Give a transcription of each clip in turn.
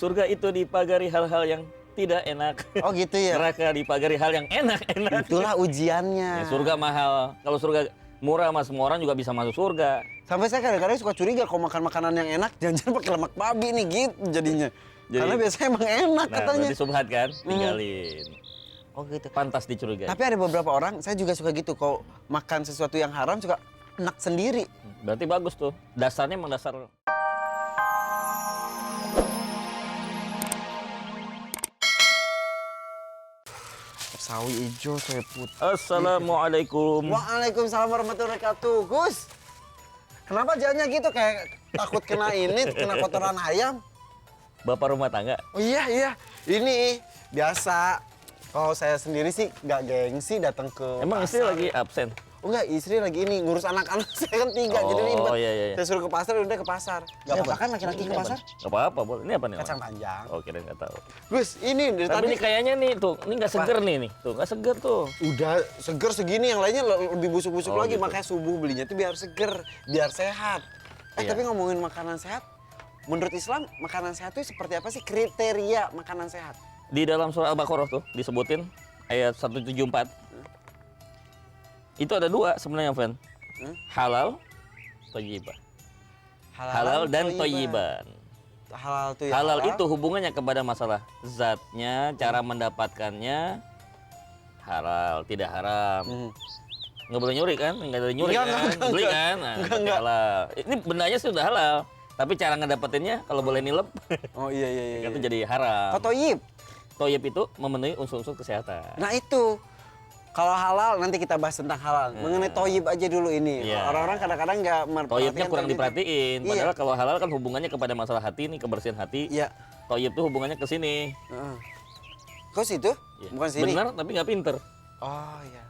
Surga itu dipagari hal-hal yang tidak enak. Oh gitu ya. Neraka dipagari hal yang enak-enak. Itulah ujiannya. Ya, surga mahal. Kalau surga murah mas, semua orang juga bisa masuk surga. Sampai saya kadang-kadang suka curiga kalau makan makanan yang enak, jangan-jangan pakai lemak babi nih gitu jadinya. Karena biasanya emang enak Nah, katanya. berarti subhat kan? Tinggalin. Oh gitu. Pantas dicurigai. Tapi ada beberapa orang, saya juga suka gitu. Kalau makan sesuatu yang haram suka enak sendiri. Berarti bagus tuh. Dasarnya emang dasar. Sawi hijau, sawi putih. Assalamualaikum. Waalaikumsalam warahmatullahi wabarakatuh. Gus, kenapa jalannya gitu? Kayak takut kena ini, kena kotoran ayam. Bapak rumah tangga. Oh iya. Ini biasa. Kalau saya sendiri sih nggak gengsi datang ke Emang istri lagi absen? Oh enggak, istri lagi ini ngurus anak-anak. Saya kan 3, jadi ribet. Oh iya. Saya suruh ke pasar, udah ke pasar. Gak apa-apa kan laki-laki ke pasar? Gak apa-apa, boleh. Ini apa nih? Kacang panjang. Oh, kira nggak tahu. Gus, ini dari Tapi tadi ini kayaknya nih tuh, ini nggak seger nih. Tuh, nggak seger tuh. udah seger segini, yang lainnya lebih busuk-busuk Oh, lagi. gitu. Makanya subuh belinya tuh biar seger, biar sehat. Iya. Tapi ngomongin makanan sehat, menurut Islam makanan sehat itu seperti apa sih kriteria makanan sehat? Di dalam surah Al-Baqarah tuh disebutin ayat 174. Itu ada 2 sebenarnya, Van. Halal, thayyibah. Halal dan thayyiban. Halal tuh ya Halal itu hubungannya kepada masalah zatnya, cara mendapatkannya halal, tidak haram. Nggak boleh nyuri kan? Nggak boleh nyuri Enggak, kan? enggak, Beli enggak. kan? Nah, Enggak, berarti enggak. halal. Ini bendanya sih udah halal. Tapi cara ngedapetinnya kalau boleh nilep, Oh iya. itu jadi haram. Kotoyib. Toyib itu memenuhi unsur-unsur kesehatan. Nah itu, kalau halal nanti kita bahas tentang halal. Mengenai toyib aja dulu ini. Iya. Orang-orang kadang-kadang nggak Toyibnya kurang toyib. diperhatiin. Iya. Padahal kalau halal kan hubungannya kepada masalah hati nih, kebersihan hati. Iya. Toyib tuh hubungannya ke sini. Kok situ? Iya. Bukan sini? Benar tapi nggak pinter. Oh iya.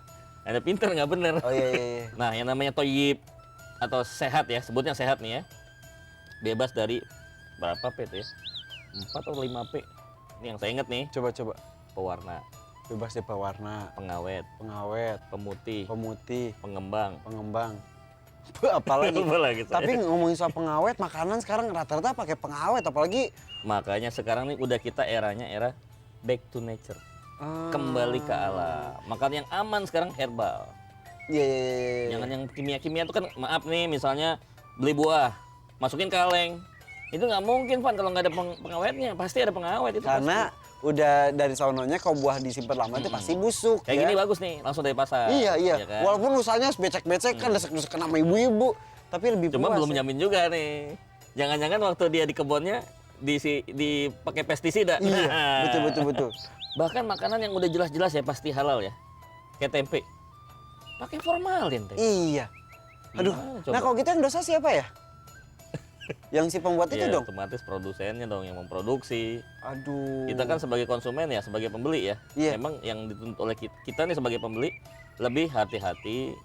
Ada pinter nggak bener. Oh iya. Nah, yang namanya toyib atau sehat ya, sebutnya sehat nih ya. Bebas dari berapa P itu ya? 4 atau 5 P. Ini yang saya ingat nih. Coba. Pewarna, Bebas dari pewarna, pengawet, pengawet, pemutih, pemutih, pengembang. pengembang. Apalagi. Lupa lagi saya. Tapi ngomongin soal pengawet, makanan sekarang rata-rata pakai pengawet, apalagi Makanya sekarang nih udah kita eranya era back to nature. Kembali ke alam. Makan yang aman sekarang herbal. Iya. Jangan yang kimia-kimia itu kan, maaf nih, misalnya beli buah, masukin kaleng. Itu nggak mungkin, Van, kalau nggak ada pengawetnya. Pasti ada pengawet itu. Karena udah dari sononya kalau buah disimpan lama itu pasti busuk. Kayak ya. gini bagus nih, langsung dari pasar. Iya. Ya kan? Walaupun usahanya becek-becek kan desek-desek sama ibu-ibu, tapi lebih Cuma puas. belum nyamin juga nih. Jangan-jangan waktu dia di kebunnya dipakai pestisida. Iya, betul. Bahkan makanan yang udah jelas-jelas ya pasti halal ya. Kayak tempe. Pakai formalin tempe. Iya. Aduh. Gimana coba? Nah kalau gitu yang dosa siapa ya? Yang si pembuat itu Ya, dong. otomatis produsennya dong yang memproduksi. Aduh. Kita kan sebagai konsumen ya, sebagai pembeli ya. Iya. Memang yang dituntut oleh kita nih sebagai pembeli lebih hati-hati,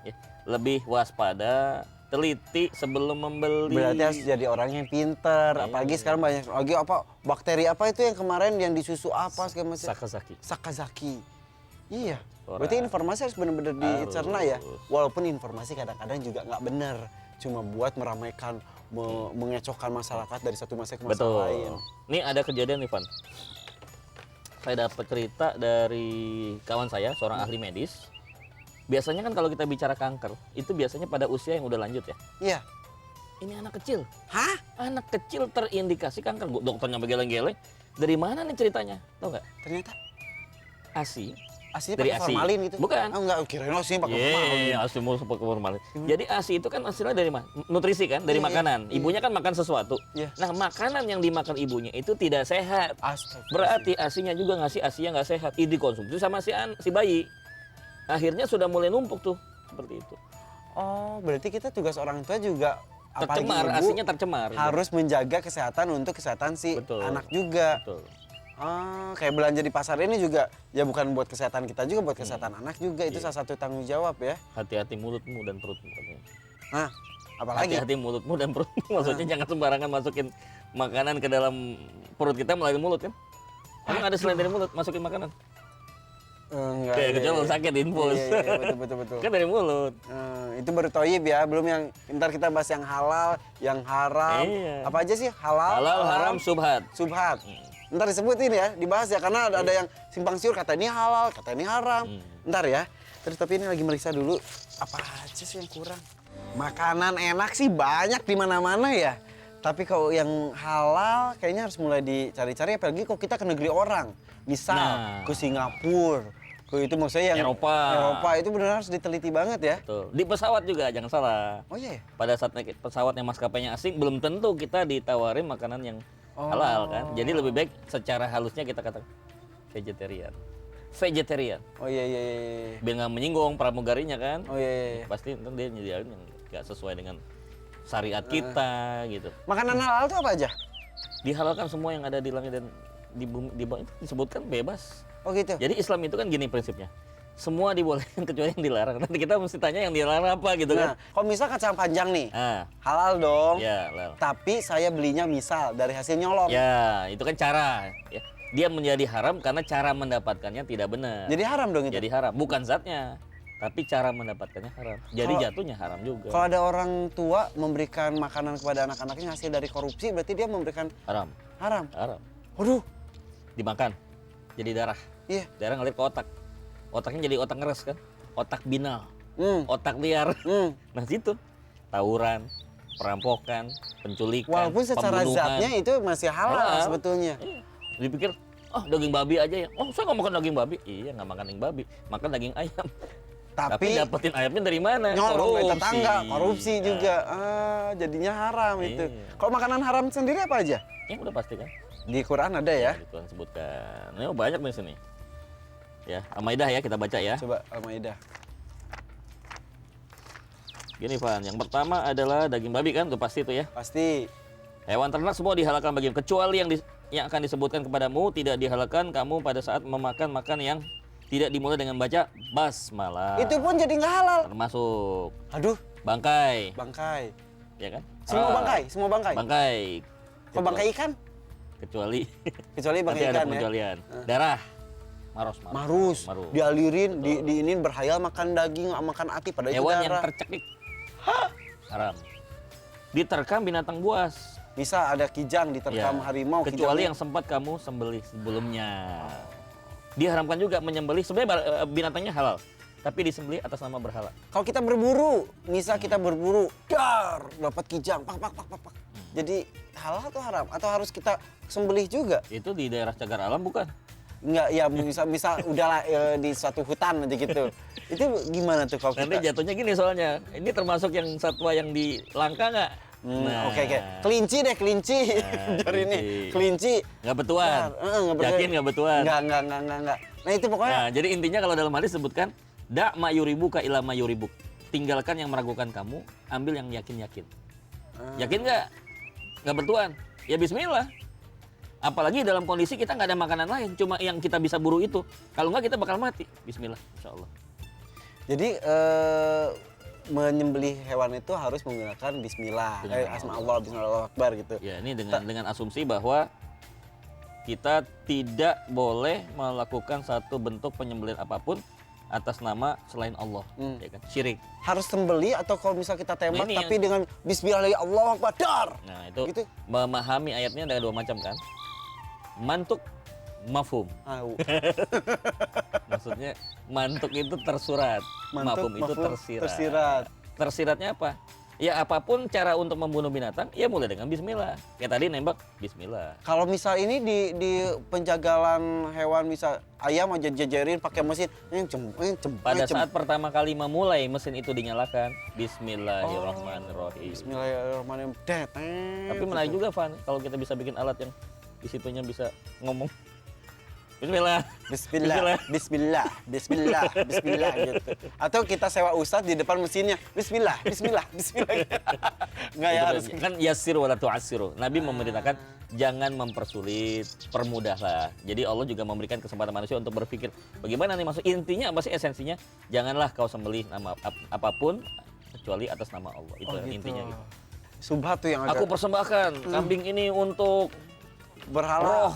ya, lebih waspada, teliti sebelum membeli. Berarti harus jadi orang yang pinter. Iya, Apalagi iya. sekarang banyak lagi apa bakteri apa itu yang kemarin yang di susu apa segala macam. Sakazaki. Sakazaki. Iya. Orang. Berarti informasi harus benar-benar dicerna ya. Harus. Walaupun informasi kadang-kadang juga nggak benar. Cuma buat meramaikan, mengecokkan masyarakat dari satu masa ke masa Betul. lain. Nih ada kejadian nih, Van. Saya dapat cerita dari kawan saya, seorang ahli medis. Biasanya kan kalau kita bicara kanker, itu biasanya pada usia yang udah lanjut ya. Iya. Ini anak kecil. Hah? Anak kecil terindikasi kanker. Dokternya geleng-geleng. Dari mana nih ceritanya? Tahu nggak? Ternyata ASI. aslinya Dari pakai ASI. formalin gitu. Bukan. Oh, enggak, kirain aslinya pakai formalin. Iya, ASI mau pakai formalin. Jadi ASI itu kan hasilnya dari nutrisi kan, dari Iya, makanan. iya. Ibunya kan makan sesuatu. Iya. Nah, makanan yang dimakan ibunya itu tidak sehat. Astagfirullah. Berarti ASINya juga ngasih ASI yang nggak sehat. Ini dikonsumsi sama si bayi. Akhirnya sudah mulai numpuk tuh, seperti itu. Oh, berarti kita tugas orang tua juga apalagi Tercemar, ibu, ASINya tercemar. harus menjaga kesehatan untuk kesehatan si Betul. anak juga. Betul. Ah, kayak belanja di pasar ini juga ya bukan buat kesehatan kita juga, buat kesehatan anak juga. Itu Iya. salah satu tanggung jawab ya. Hati-hati mulutmu dan perutmu katanya. Nah, apalagi Hati-hati mulutmu dan perutmu. Maksudnya jangan sembarangan masukin makanan ke dalam perut kita melalui mulut kan. Emang ada selain dari mulut masukin makanan? Enggak. Kayak kecuali lo sakit infus. Iya, betul. Kan dari mulut. Itu baru toyib ya, belum yang ntar kita bahas yang halal, yang haram. Iya. Apa aja sih? Halal, Halal, haram, subhat. subhat. Ntar disebutin ya, dibahas ya, karena ada yang simpang siur, kata ini halal, kata ini haram. Ntar ya. Terus tapi ini lagi meriksa dulu, apa aja sih yang kurang? Makanan enak sih banyak di mana-mana ya. Tapi kalau yang halal kayaknya harus mulai dicari-cari, apalagi kalau kita ke negeri orang. Misal ke Singapura, ke itu maksudnya yang Eropa itu benar harus diteliti banget ya. Betul. Di pesawat juga jangan salah. Oh iya. Pada saat naik pesawat yang maskapainya asing, belum tentu kita ditawarin makanan yang halal kan. Jadi lebih baik secara halusnya kita katakan vegetarian. Oh iya. Biar nggak menyinggung pramugarinya kan. Oh iya. Pasti ntar dia nyediain yang nggak sesuai dengan syariat kita gitu. Makanan halal itu apa aja? Dihalalkan semua yang ada di langit dan di bumi, di bawah itu disebutkan bebas. Oh gitu. Jadi Islam itu kan gini prinsipnya. Semua dibolehkan kecuali yang dilarang. Nanti kita mesti tanya yang dilarang apa gitu Nah, kan. kalau misal kacang panjang nih, halal Ya, dong. halal. Tapi saya belinya misal dari hasil nyolong. Ya, itu kan cara. Ya. Dia menjadi haram karena cara mendapatkannya tidak benar. Jadi haram dong itu. Jadi haram, bukan zatnya, tapi cara mendapatkannya haram. Jadi jatuhnya haram juga. Kalau ada orang tua memberikan makanan kepada anak-anaknya hasil dari korupsi, berarti dia memberikan Haram. haram. Waduh. Dimakan, jadi darah. Iya. Darah ngalir ke otak. Otaknya jadi otak ngeres kan, otak binal, Hmm. otak liar. Hmm. Nah situ, tawuran, perampokan, penculikan, Walaupun secara pembunuhan. zatnya itu masih halal Halal. sebetulnya. Iya. Dipikir, daging babi aja ya. Oh, saya nggak makan daging babi. Iya, nggak makan daging babi, makan daging ayam. Tapi dapetin ayamnya dari mana? nyolong dari Korupsi. tetangga, korupsi juga. Jadinya haram itu. Iya. Kalau makanan haram sendiri apa aja? Ya udah pasti kan. Di Quran ada ya? Di Quran sebutkan. Ini banyak di sini. Ya, Al-Maidah ya kita baca ya. Coba Al-Maidah. Gini, Van. Yang pertama adalah daging babi kan, udah pasti itu ya. Pasti. Hewan ternak semua dihalalkan bagimu kecuali yang akan disebutkan kepadamu tidak dihalalkan kamu pada saat memakan yang tidak dimulai dengan baca basmalah. Itu pun jadi nggak halal. Termasuk Aduh, bangkai, bangkai. ya kan? Semua bangkai, semua bangkai. Bangkai. Kalau bangkai ikan? Kecuali Kecuali nanti bangkai ada ikan ya. pengecualian. Darah. Marus. Marus. Dialirin, diinin berhayal makan daging, makan ati pada itu Hewan yang darah. tercekik. Haram. Diterkam binatang buas. Bisa ada kijang diterkam Ya, harimau. kecuali kijangnya. yang sempat kamu sembelih sebelumnya. Diharamkan juga menyembelih, sebenarnya binatangnya halal, tapi disembelih atas nama berhala. Kalau kita berburu, misal kita berburu, dar, dapat kijang, pak. Jadi halal atau haram? Atau harus kita sembelih juga? Itu di daerah cagar alam bukan? Enggak, ya misal udahlah di suatu hutan aja gitu. Itu gimana tuh kalau Nanti kita? jatuhnya gini soalnya, ini termasuk yang satwa yang di langka nggak? Oke. Kelinci deh, kelinci. Jari ini, kelinci. Nggak betuan. Nggak Yakin nggak betuan? Enggak. Nah itu pokoknya. Nah, jadi intinya kalau dalam hadis sebutkan, da mayuribuka ila mayuribuk. Tinggalkan yang meragukan kamu, ambil yang yakin-yakin. Yakin nggak? Nggak betuan? Ya bismillah. Apalagi dalam kondisi kita nggak ada makanan lain, cuma yang kita bisa buru itu. Kalau nggak kita bakal mati. Bismillah, insya Allah. Jadi menyembelih hewan itu harus menggunakan bismillah, asma Allah, bismillah akbar gitu. Ya, ini dengan asumsi bahwa kita tidak boleh melakukan satu bentuk penyembelihan apapun atas nama selain Allah, ya kan? Syirik. Harus sembelih atau kalau misal kita tembak Nah, ini tapi dengan bismillah Allah akbar, dar. Nah, itu Gitu. memahami ayatnya ada dua macam kan? Mantuk, mafhum. Maksudnya mantuk itu tersurat, mafhum itu tersirat. Tersiratnya apa? Ya apapun cara untuk membunuh binatang, ya mulai dengan bismillah. Kayak tadi nembak, bismillah. Kalau misal ini di penjagalan hewan, misal ayam aja jajarin pakai mesin, Pada saat pertama kali memulai mesin itu dinyalakan, bismillahirrahmanirrahim. Bismillahirrahmanirrahim. Tapi menarik juga, Van, kalau kita bisa bikin alat yang di situnya bisa ngomong. Bismillah. Bismillah gitu. Atau kita sewa ustadz di depan mesinnya. Bismillah. Nggak ya harus. Kan yassir wala tu'assiru. Nabi memerintahkan jangan mempersulit, permudahlah. Jadi Allah juga memberikan kesempatan manusia untuk berpikir bagaimana nih maksud intinya apa sih esensinya? Janganlah kau sembelih nama apapun kecuali atas nama Allah. Itu gitu. intinya gitu. Subhat tuh yang Aku persembahkan kambing ini untuk berhala.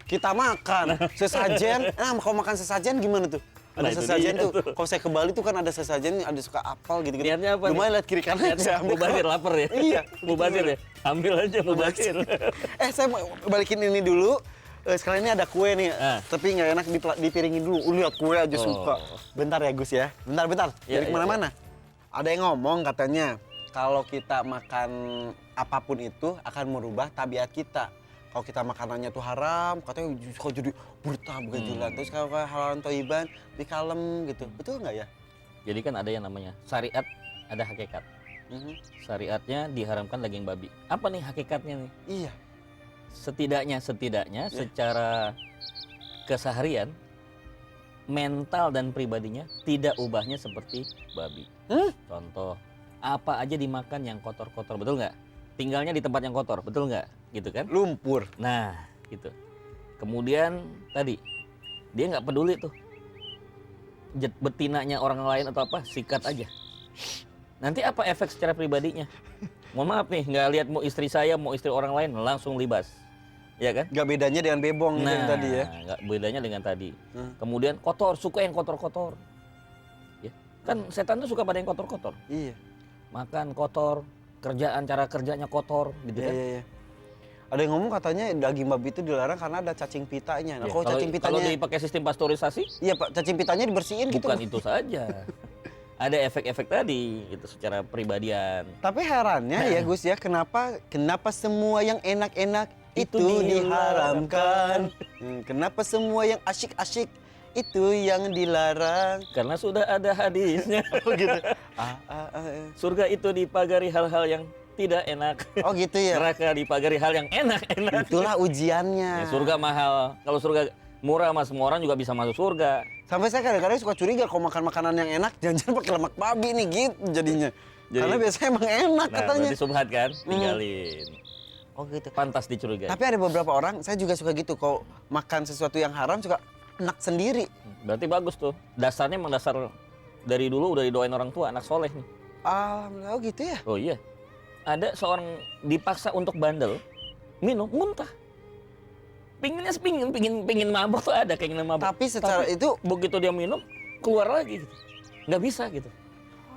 Kita makan sesajen. Nah, kalau makan sesajen gimana tuh? Nah, Ada itu sesajen dia tuh. tuh. Kalau saya ke Bali tuh kan ada sesajen, ada suka apel gitu-gitu. Niatnya apa nih? Lumayan lihat kiri kanan. saya ambil. Mubazir lapar ya? Iya. Mubazir ya? Ambil aja mubazir. Saya mau balikin ini dulu. Sekarang ini ada kue nih, tapi nggak enak dipiringin dulu. Lihat kue aja suka. Bentar ya Gus ya. Bentar. Iya, Jadi kemana-mana. Ada yang ngomong katanya, kalau kita makan apapun itu akan merubah tabiat kita. Kalau kita makanannya tuh haram, katanya suka jadi buta begajulan. Terus kalau halalan toiban, lebih kalem gitu. Betul nggak ya? Jadi kan ada yang namanya syariat, ada hakikat. Syariatnya diharamkan daging babi. Apa nih hakikatnya nih? Iya. Setidaknya secara keseharian, mental dan pribadinya tidak ubahnya seperti babi. Contoh, apa aja dimakan yang kotor-kotor, betul nggak? Tinggalnya di tempat yang kotor, betul nggak? Gitu kan? Lumpur. Nah, gitu. Kemudian tadi, dia nggak peduli tuh. Betinanya orang lain atau apa, sikat aja. Nanti apa efek secara pribadinya? Mohon maaf nih, nggak lihat mau istri saya, mau istri orang lain, langsung libas. Ya kan? Nggak bedanya dengan bebong gitu yang tadi ya? Nggak bedanya dengan tadi. Kemudian kotor, suka yang kotor-kotor. Ya. Kan setan tuh suka pada yang kotor-kotor. Iya. Makan kotor, cara kerjanya kotor, gitu kan? Iya. Ada yang ngomong katanya daging babi itu dilarang karena ada cacing pitanya. Nah, Ya, kalau cacing pitanya, kalau dipakai sistem pasteurisasi, iya Pak, cacing pitanya dibersihin gitu. bukan itu saja. Ada efek-efek tadi, gitu secara pribadian. Tapi herannya ya Gus ya, kenapa semua yang enak-enak itu dilarang. diharamkan? Kenapa semua yang asyik-asyik itu yang dilarang? Karena sudah ada hadisnya. Oh gitu. Surga itu dipagari hal-hal yang tidak enak. Oh gitu ya. Neraka dipagari hal yang enak-enak. Itulah ujiannya. Ya, surga mahal. Kalau surga murah mas, semua orang juga bisa masuk surga. Sampai saya kadang-kadang suka curiga kalau makan makanan yang enak, jangan-jangan pakai lemak babi nih gitu jadinya. Karena biasanya emang enak Nah, katanya. berarti subhat kan? Tinggalin. Oh gitu. Pantas dicurigai. Tapi ada beberapa orang, saya juga suka gitu, kalau makan sesuatu yang haram suka enak sendiri. Berarti bagus tuh. Dasarnya emang dasar dari dulu udah didoain orang tua, anak soleh nih. Alhamdulillah, oh gitu ya? Oh iya. Ada seorang dipaksa untuk bandel, minum, muntah. Pingin mabok tuh ada, keinginan mabok. Tapi secara itu, begitu dia minum, keluar lagi gitu. Nggak bisa gitu.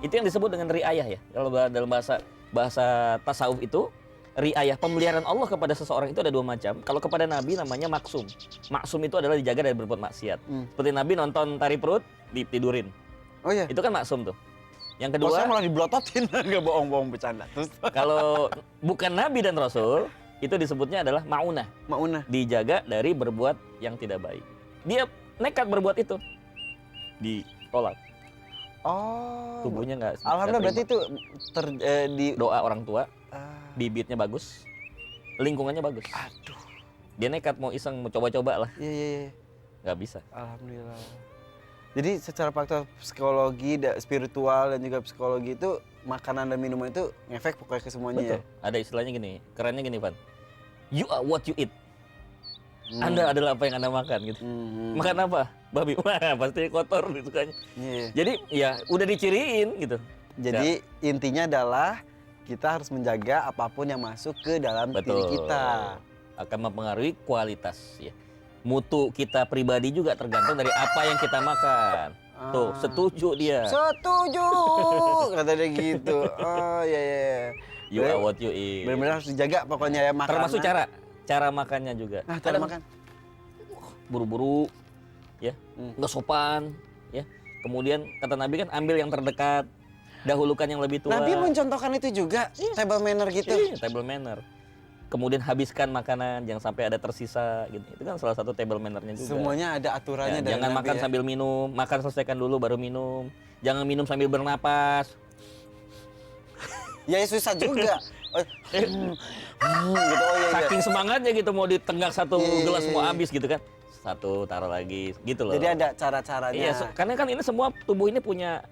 Itu yang disebut dengan riayah ya. Kalau dalam bahasa tasawuf itu, riayah, pemeliharaan Allah kepada seseorang itu ada dua macam. Kalau kepada Nabi namanya maksum. Maksum itu adalah dijaga dari berbuat maksiat. Seperti Nabi nonton tari perut, ditidurin. oh iya. Itu kan maksum tuh. Yang Bosnya kedua, malah diblototin, nggak bohong-bohong bercanda. Terus kalau bukan Nabi dan Rasul, itu disebutnya adalah maunah. Maunah. Dijaga dari berbuat yang tidak baik. Dia nekat berbuat itu. Ditolak. Oh. Tubuhnya nggak. Alhamdulillah berarti itu di Doa orang tua, bibitnya bagus, lingkungannya bagus. Aduh. Dia nekat mau iseng, mau coba-coba lah. Iya. Nggak bisa. Alhamdulillah. Jadi secara faktor psikologi, spiritual dan juga psikologi itu makanan dan minuman itu ngefek pokoknya ke semuanya. Betul. Ya. Ada istilahnya gini, kerennya gini Van. You are what you eat. Anda adalah apa yang Anda makan gitu. Makan apa? Babi. Wah, pasti kotor sukanya. Iya. Jadi ya udah diciriin gitu. Jadi intinya adalah kita harus menjaga apapun yang masuk ke dalam diri kita. Akan mempengaruhi kualitas ya. Mutu kita pribadi juga tergantung dari apa yang kita makan. Tuh, setuju dia. Setuju, kata dia gitu. Oh iya. You are what you eat. Benar-benar harus dijaga pokoknya ya makanan. Termasuk cara makannya juga. Nah, cara makan. Buru-buru, ya, nggak sopan, ya. Kemudian kata Nabi kan ambil yang terdekat, dahulukan yang lebih tua. Nabi mencontohkan itu juga, table manner gitu. Iya, table manner. Kemudian habiskan makanan, jangan sampai ada tersisa gitu. Itu kan salah satu table mannernya juga. Semuanya ada aturannya dari jangan Nabi makan sambil minum, makan selesaikan dulu baru minum. Jangan minum sambil bernapas. Ya susah juga. Gitu, oh iya. Saking semangatnya gitu mau ditenggak satu gelas mau habis gitu kan. Satu taruh lagi gitu loh. Jadi ada cara-caranya. Iya, karena kan ini semua tubuh ini punya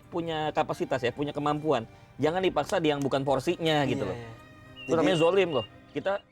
kapasitas ya, punya kemampuan. Jangan dipaksa di yang bukan porsinya gitu loh. Itu namanya zolim loh. Kita